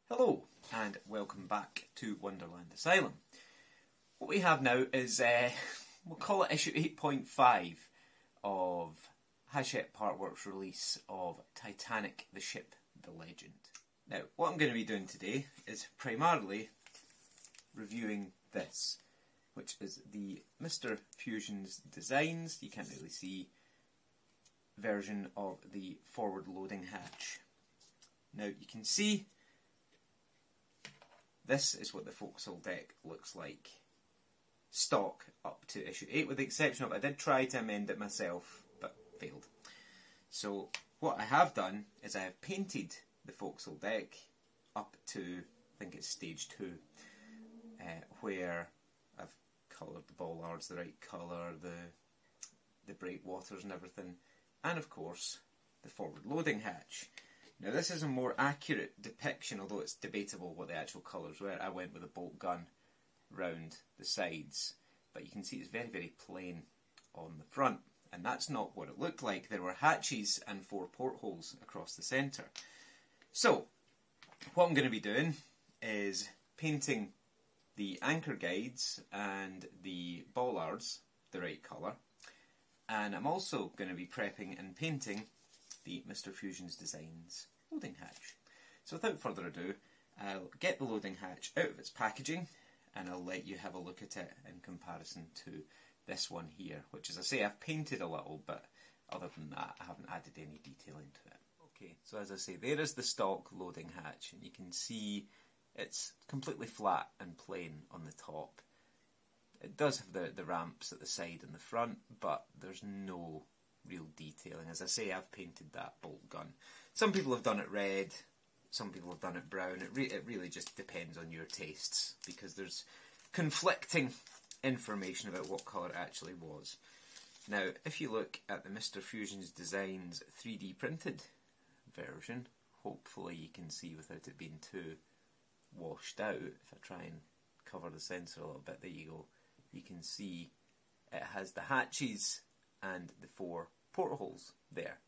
Hello, and welcome back to Wonderland Asylum. What we have now is, we'll call it issue 8.5 of Hachette Partworks' release of Titanic, the Ship, the Legend. Now, what I'm going to be doing today is primarily reviewing this, which is the Mr. Fusion's Designs, you can't really see, version of the forward loading hatch. Now, you can see this is what the forecastle deck looks like, stock up to issue 8, with the exception of I did try to amend it myself, but failed. So what I have done is I have painted the forecastle deck up to, I think it's stage 2, where I've coloured the bollards the right colour, the breakwaters and everything, and of course the forward loading hatch. Now this is a more accurate depiction, although it's debatable what the actual colours were. I went with a bolt gun round the sides, but you can see it's very, very plain on the front, and that's not what it looked like. There were hatches and 4 portholes across the centre. So what I'm going to be doing is painting the anchor guides and the bollards the right colour, and I'm also going to be prepping and painting the Mr. Fusion's Designs loading hatch. So without further ado, I'll get the loading hatch out of its packaging and I'll let you have a look at it in comparison to this one here, which, as I say, I've painted a little, but other than that I haven't added any detail into it. Okay, so as I say, there is the stock loading hatch, and you can see it's completely flat and plain on the top. It does have the ramps at the side and the front, but there's no real detailing. As I say, I've painted that bolt gun. Some people have done it red, some people have done it brown. It really just depends on your tastes, because there's conflicting information about what colour it actually was. Now, if you look at the Mr. Fusion's Designs 3D printed version, hopefully you can see without it being too washed out. If I try and cover the centre a little bit, there you go. You can see it has the hatches and the 4 portholes there.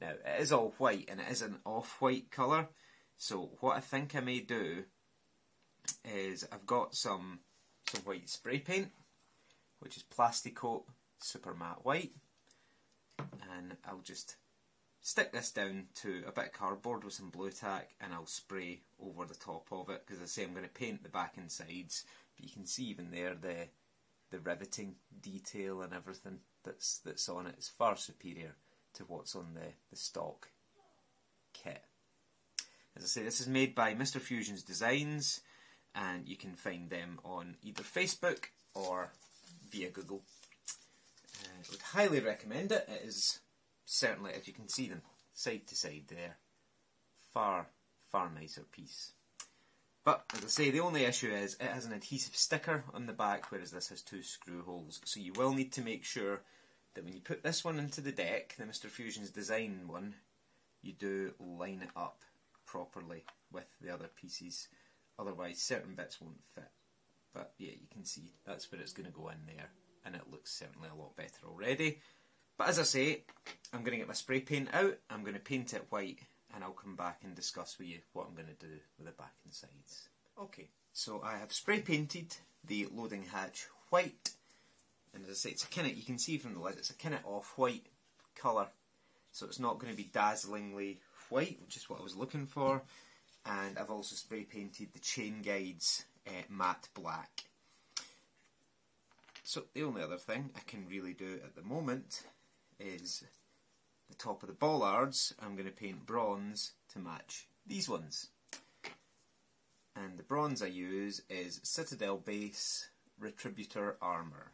Now, it is all white, and it is an off-white colour, so what I think I may do is I've got some white spray paint, which is Plasticoat Super Matte White, and I'll just stick this down to a bit of cardboard with some blue tack, and I'll spray over the top of it, because as I say, I'm going to paint the back and sides, but you can see even there the riveting detail and everything that's on it is far superior to what's on the stock kit. As I say, this is made by Mr. Fusion's Designs, and you can find them on either Facebook or via Google. I would highly recommend it. It is certainly, as you can see them side to side there, far nicer piece. But, as I say, the only issue is it has an adhesive sticker on the back, whereas this has 2 screw holes. So you will need to make sure that when you put this one into the deck, the Mr. Fusion's Design one, you do line it up properly with the other pieces. Otherwise, certain bits won't fit. But yeah, you can see that's where it's going to go in there, and it looks certainly a lot better already. But as I say, I'm going to get my spray paint out, I'm going to paint it white, and I'll come back and discuss with you what I'm going to do with the back and sides. Okay, so I have spray painted the loading hatch white, and as I say, it's a kind of, you can see from the lid, it's a kind of off-white colour, so it's not going to be dazzlingly white, which is what I was looking for. And I've also spray painted the chain guides matte black. So the only other thing I can really do at the moment is the top of the bollards. I'm going to paint bronze to match these ones. And the bronze I use is Citadel Base Retributor Armour.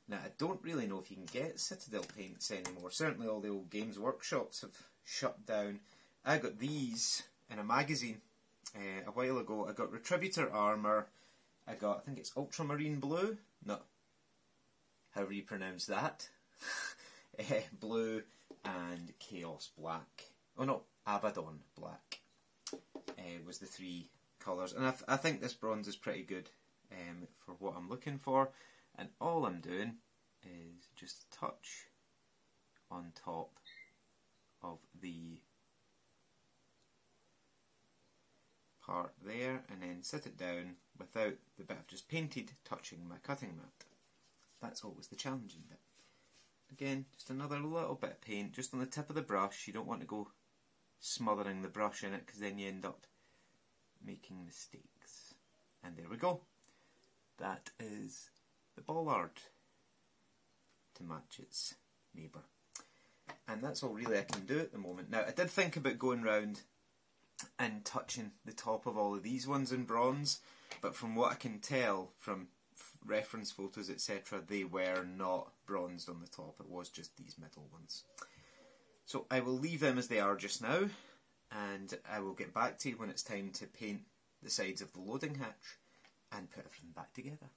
Now, I don't really know if you can get Citadel paints anymore. Certainly all the old Games Workshops have shut down. I got these in a magazine a while ago. I got Retributor Armour. I got, I think it's Ultramarine Blue. No, however you pronounce that. Blue and Chaos Black. Oh no, Abaddon Black was the 3 colours. And I think this bronze is pretty good for what I'm looking for. And all I'm doing is just a touch on top part there and then sit it down without the bit I've just painted touching my cutting mat. That's always the challenging bit. Again, just another little bit of paint just on the tip of the brush. You don't want to go smothering the brush in it because then you end up making mistakes. And there we go. That is the bollard to match its neighbour. And that's all really I can do at the moment. Now, I did think about going round and touching the top of all of these ones in bronze, but from what I can tell from reference photos, etc., they were not bronzed on the top. It was just these middle ones. So I will leave them as they are just now, and I will get back to you when it's time to paint the sides of the loading hatch and put everything back together.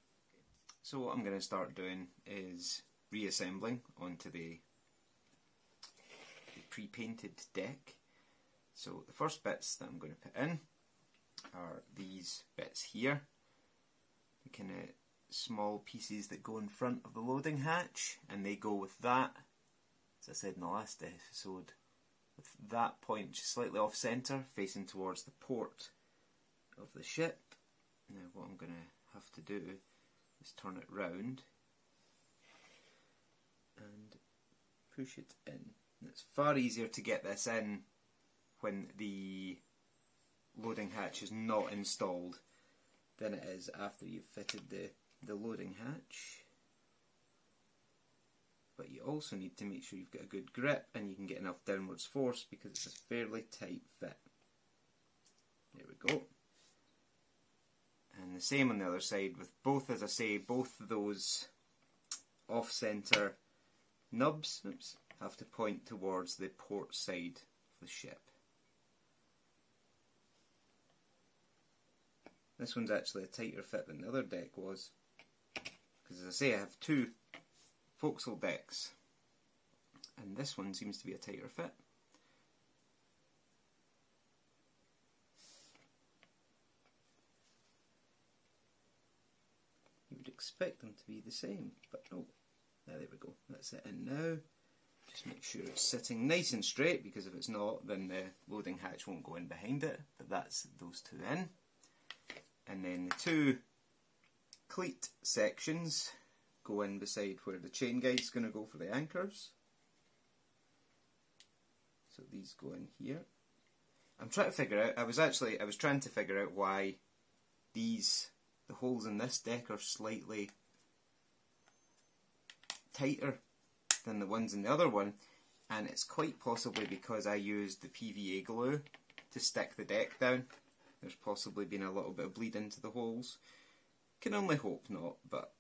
So what I'm going to start doing is reassembling onto the pre-painted deck. So the first bits that I'm going to put in are these bits here, the kind of small pieces that go in front of the loading hatch, and they go with that, as I said in the last episode, with that point just slightly off centre, facing towards the port of the ship. Now what I'm going to have to do is turn it round and push it in. And it's far easier to get this in when the loading hatch is not installed than it is after you've fitted the loading hatch. But you also need to make sure you've got a good grip and you can get enough downwards force because it's a fairly tight fit. There we go. And the same on the other side with both, as I say, both of those off-centre nubs have to point towards the port side of the ship. This one's actually a tighter fit than the other deck was, because as I say, I have two forecastle decks and this one seems to be a tighter fit. You would expect them to be the same, but no. There we go, that's it in now. Just make sure it's sitting nice and straight, because if it's not then the loading hatch won't go in behind it, but that's those two in. And then the two cleat sections go in beside where the chain guide's going to go for the anchors. So these go in here. I'm trying to figure out, I was trying to figure out why the holes in this deck are slightly tighter than the ones in the other one, and it's quite possibly because I used the PVA glue to stick the deck down. There's possibly been a little bit of bleed into the holes. Can only hope not, but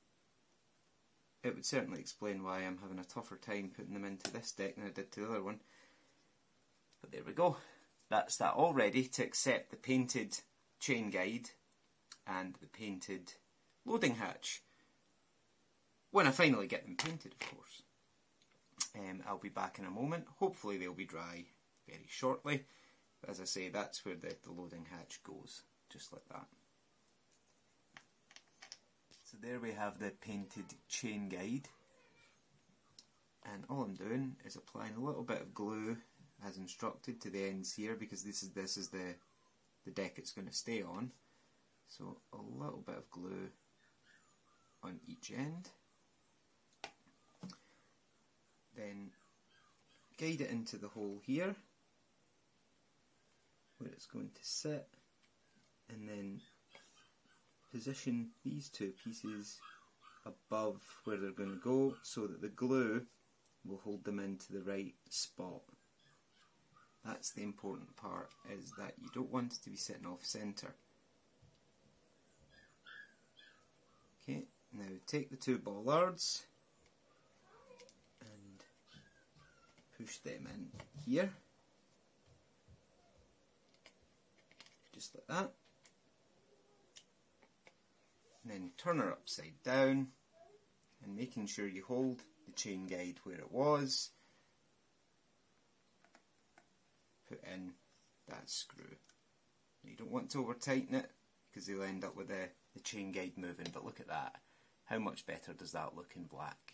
it would certainly explain why I'm having a tougher time putting them into this deck than I did to the other one. But there we go. That's that all ready to accept the painted chain guide and the painted loading hatch. When I finally get them painted, of course. I'll be back in a moment. Hopefully they'll be dry very shortly. But as I say, that's where the loading hatch goes, just like that. So there we have the painted chain guide. And all I'm doing is applying a little bit of glue as instructed to the ends here, because this is the deck it's going to stay on. So a little bit of glue on each end. Then guide it into the hole here where it's going to sit, and then position these two pieces above where they're going to go so that the glue will hold them into the right spot. That's the important part, is that you don't want it to be sitting off centre. Okay, now take the two bollards and push them in here, just like that. And then turn her upside down, and making sure you hold the chain guide where it was, put in that screw. You don't want to over tighten it because you'll end up with the chain guide moving, but look at that. How much better does that look in black?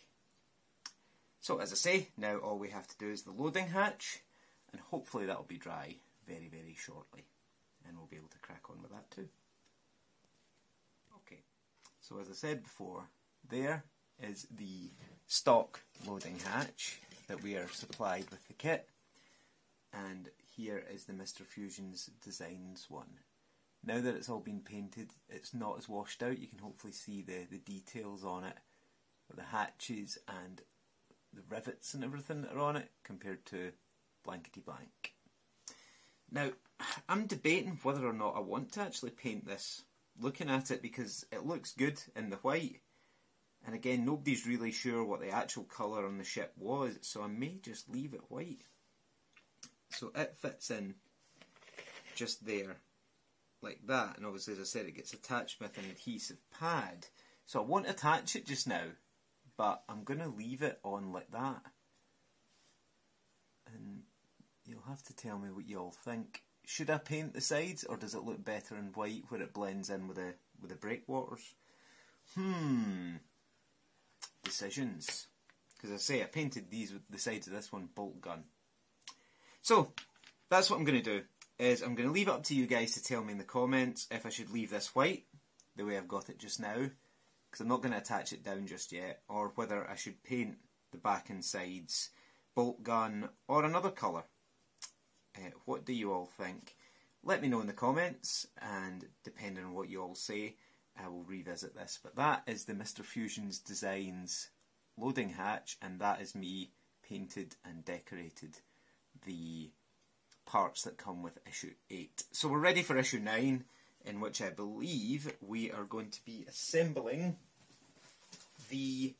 So as I say, now all we have to do is the loading hatch, and hopefully that'll be dry very, very shortly. and we'll be able to crack on with that too. Okay, so as I said before, there is the stock loading hatch that we are supplied with the kit, and here is the Mr. Fusion's Designs one. Now that it's all been painted, it's not as washed out. You can hopefully see the details on it, the hatches and the rivets and everything that are on it, compared to blankety blank. Now, I'm debating whether or not I want to actually paint this, looking at it, because it looks good in the white, and again, nobody's really sure what the actual colour on the ship was, so I may just leave it white. So it fits in just there, like that, and obviously, as I said, it gets attached with an adhesive pad. So I won't attach it just now, but I'm going to leave it on like that. And you'll have to tell me what you all think. Should I paint the sides, or does it look better in white where it blends in with the breakwaters? Decisions. Because I say I painted the sides of this one bolt gun. So that's what I'm going to do. Is I'm going to leave it up to you guys to tell me in the comments if I should leave this white, the way I've got it just now, because I'm not going to attach it down just yet, or whether I should paint the back and sides bolt gun or another colour. What do you all think? Let me know in the comments, and depending on what you all say, I will revisit this. But that is the Mr. Fusion's Designs loading hatch, and that is me painted and decorated the parts that come with issue 8. So we're ready for issue 9, in which I believe we are going to be assembling the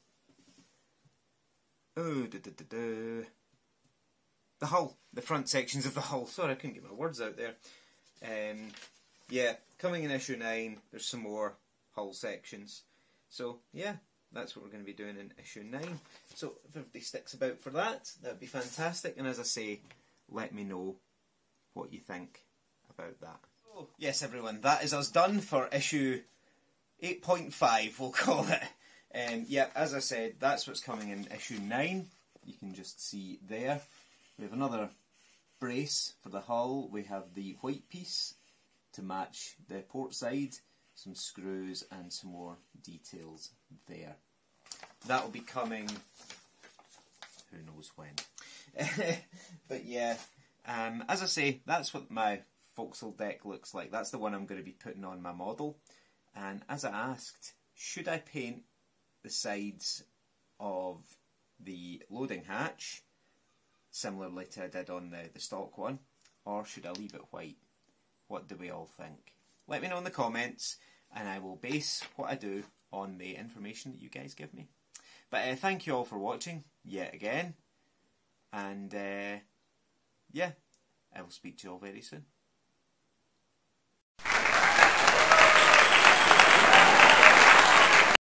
the hull, the front sections of the hull. Sorry, I couldn't get my words out there. Yeah, coming in issue 9, there's some more hull sections. So yeah, that's what we're going to be doing in issue 9. So if everybody sticks about for that, that would be fantastic. And as I say, let me know what you think about that. So, yes everyone, that is us done for issue 8.5, we'll call it. Yeah, as I said, that's what's coming in issue 9. You can just see there. We have another brace for the hull. We have the white piece to match the port side, some screws and some more details there. That will be coming, who knows when. But yeah, as I say, that's what my Forecastle deck looks like. That's the one I'm going to be putting on my model. And as I asked, should I paint the sides of the loading hatch similarly to I did on the stock one, or should I leave it white? What do we all think? Let me know in the comments, and I will base what I do on the information that you guys give me. But thank you all for watching yet again, and yeah, I will speak to you all very soon.